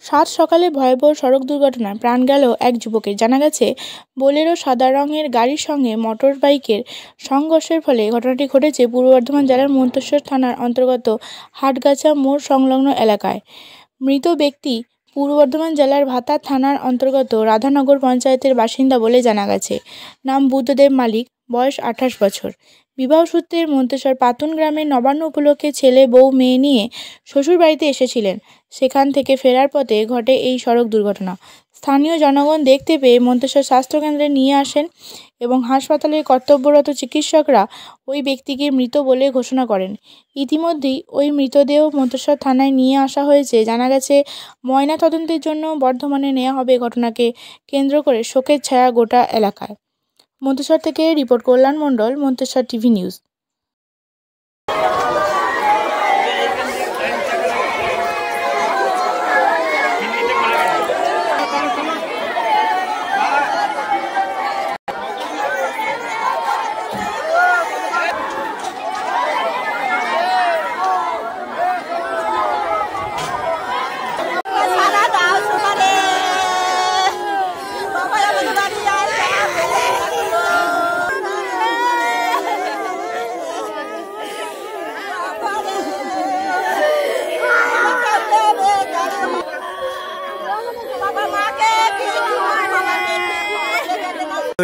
সাত সকালে ভয়াবহ সড়ক দুর্ঘটনায় প্রাণ গেল এক যুবকের। জানা গেছে, বোলেরো সাদা রঙের গাড়ির সঙ্গে মোটর বাইকের সংঘর্ষের ফলে ঘটনাটি ঘটেছে পূর্ব বর্ধমান জেলার মন্তেশ্বর থানার অন্তর্গত হাটগাছা মোড় সংলগ্ন এলাকায়। মৃত ব্যক্তি পূর্ব বর্ধমান জেলার ভাতার থানার অন্তর্গত রাধানগর পঞ্চায়েতের বাসিন্দা বলে জানা গেছে। নাম বুদ্ধদেব মালিক, বয়স 28 বছর। বিবাহ সূত্রে মন্তেশ্বর পাতুন গ্রামে নবান্ন উপলক্ষে ছেলে বউ মেয়ে নিয়ে শ্বশুর বাড়িতে এসেছিলেন। সেখান থেকে ফেরার পথে ঘটে এই সড়ক দুর্ঘটনা। স্থানীয় জনগণ দেখতে পেয়ে মন্তেশ্বর স্বাস্থ্যকেন্দ্রে নিয়ে আসেন এবং হাসপাতালের কর্তব্যরত চিকিৎসকরা ওই ব্যক্তিকে মৃত বলে ঘোষণা করেন। ইতিমধ্যেই ওই মৃতদেহ মন্তেশ্বর থানায় নিয়ে আসা হয়েছে। জানা গেছে, ময়নাতদন্তের জন্য বর্ধমানে নেওয়া হবে। ঘটনাকে কেন্দ্র করে শোকের ছায়া গোটা এলাকায়। মন্তেশ্বর থেকে রিপোর্ট কল্যাণ মণ্ডল, মন্তেশ্বর টিভি নিউজ।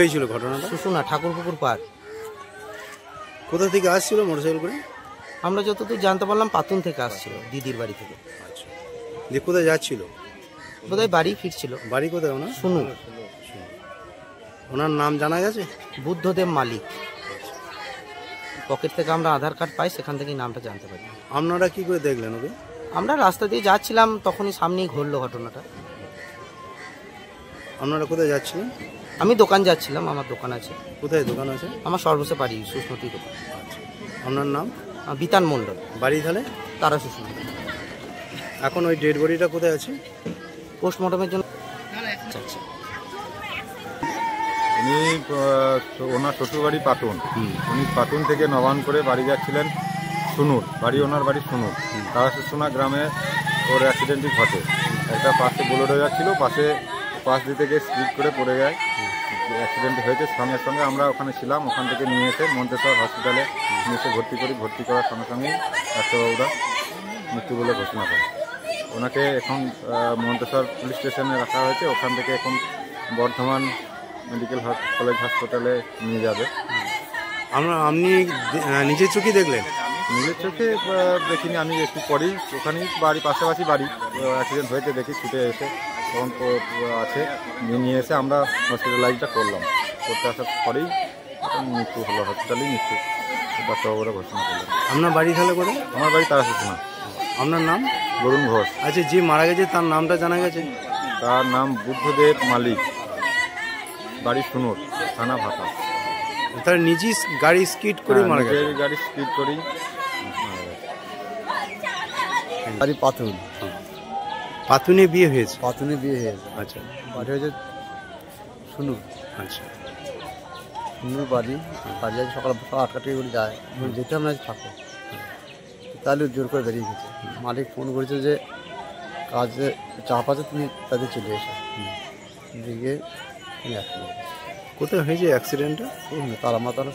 হয়েছিল ঘটনাটা? শুশুনা ঠাকুরপুকুর পার। কোথা থেকে আসছিল মোটরসাইকেল করে? আমরা যতদূর জানতে পারলাম পাতুন থেকে আসছিল, দিদির বাড়ি থেকে। আচ্ছা, যে কোথায় যাচ্ছিল? বোধহয় বাড়ি ফিরছিল। বাড়ি কোথায় ওনার? শুনু। ওনার নাম জানা গেছে? বুদ্ধদেব মালিক। পকেট থেকে আমরা আধার কার্ড পাই, সেখান থেকেই নামটা জানতে পারি। আপনারা কি করে দেখলেন ওকে? আমরা রাস্তা দিয়ে যাচ্ছিলাম, তখনই সামনেই ঘটলো ঘটনাটা। আপনারা কোথায় যাচ্ছিলেন? আমি দোকান যাচ্ছিলাম, আমার দোকান আছে। কোথায় দোকান আছে? আমার সর্বসে পারি সুস্মতি দোকান। আচ্ছা, আপনার নাম? বিতান মণ্ডল। বাড়ি তাহলে? তারা শুশুনা। এখন ওই ডেড বডিটা কোথায় আছে? পোস্টমর্টমের জন্য। আচ্ছা, উনি ওনার শ্বশুরবাড়ি পাতুন। উনি পাতুন থেকে নবান করে বাড়ি যাচ্ছিলেন শুনুর বাড়ি, ওনার বাড়ি শুনুর। তারা শুশুনা গ্রামে ওর অ্যাক্সিডেন্টই ঘটে। একটা পাশে বোলেরো যাচ্ছিল, পাশ দিতে গিয়ে স্লিপ করে পড়ে যায়, অ্যাক্সিডেন্ট হয়েছে। সঙ্গে সঙ্গে আমরা ওখানে ছিলাম, ওখান থেকে নিয়ে এসে মন্তেশ্বর হসপিটালে নিয়ে এসে ভর্তি করার সঙ্গে সঙ্গেই ডাক্তারবাবুরা মৃত্যু বলে ঘোষণা করে। ওনাকে এখন মন্তেশ্বর পুলিশ স্টেশনে রাখা হয়েছে। ওখান থেকে এখন বর্ধমান মেডিকেল কলেজ হাসপাতালে নিয়ে যাবে। আপনি নিজের চোখে দেখলেন? নিজের চোখে দেখিনি, আমি একটু পরেই ওখানেই বাড়ি, পাশাপাশি বাড়ি। অ্যাক্সিডেন্ট হয়েছে দেখি ছুটে এসে তখন আছে নিয়ে এসে আমরা হসপিটালাইজটা করতে আসার পরেই মৃত্যু হলো, হসপিটালেই মৃত্যু ডাক্তারবাবুরা ঘোষণা করলেন। আপনার বাড়ি তাহলে করে? আমার বাড়ি তারা শুশুনা। আপনার নাম? বরুণ ঘোষ। আচ্ছা, যে মারা গেছে তার নামটা জানা গেছে? তার নাম বুদ্ধদেব মালিক, বাড়ি শুনুর, থানা ভাতা। তার নিজেই গাড়ি স্কিড করে মারা গেছে? গাড়ি স্কিড করেই। বাড়ি পাতুন। পাতুনে বিয়ে হয়েছে? পাতুনে বিয়ে হয়েছে। আচ্ছা, বাড়ি হয়েছে শুনু। আচ্ছা, শুনুর বাড়ি আছে সকাল 8টা থেকে করে যায়, যেতে আমরা থাকো। তাহলে জোর করে বেরিয়ে গেছে। মালিক ফোন করেছে যে কাজে চাপ আছে, তুমি তাদের চলে এসো। দিকে কোথায় হয়েছে অ্যাক্সিডেন্টটা? তারা মাতারা।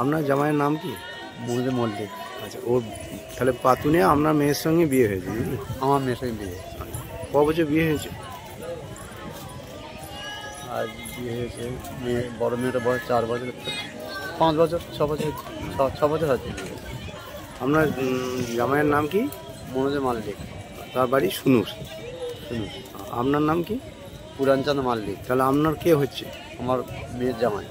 আপনার জামাইয়ের নাম কি? মন্দির মল্লিক। আচ্ছা, ও তাহলে পাতুনে আপনার মেয়ের সঙ্গে বিয়ে হয়েছে? আমার মেয়ের সঙ্গে বিয়ে। ক বছর বিয়ে হয়েছে? আর বিয়ে হয়েছে মেয়ে, বড় মেয়েটা বয়স 4 বছর, 5 বছর, 6 বছর, 6 বছর আছে। আপনার জামাইয়ের নাম কি? মনোজ মাল্লিক। তার বাড়ি শুনুর। আপনার নাম কি? পুরানচাঁদ মাল্লিক। তাহলে আপনার কে হচ্ছে? আমার মেয়ের জামাই।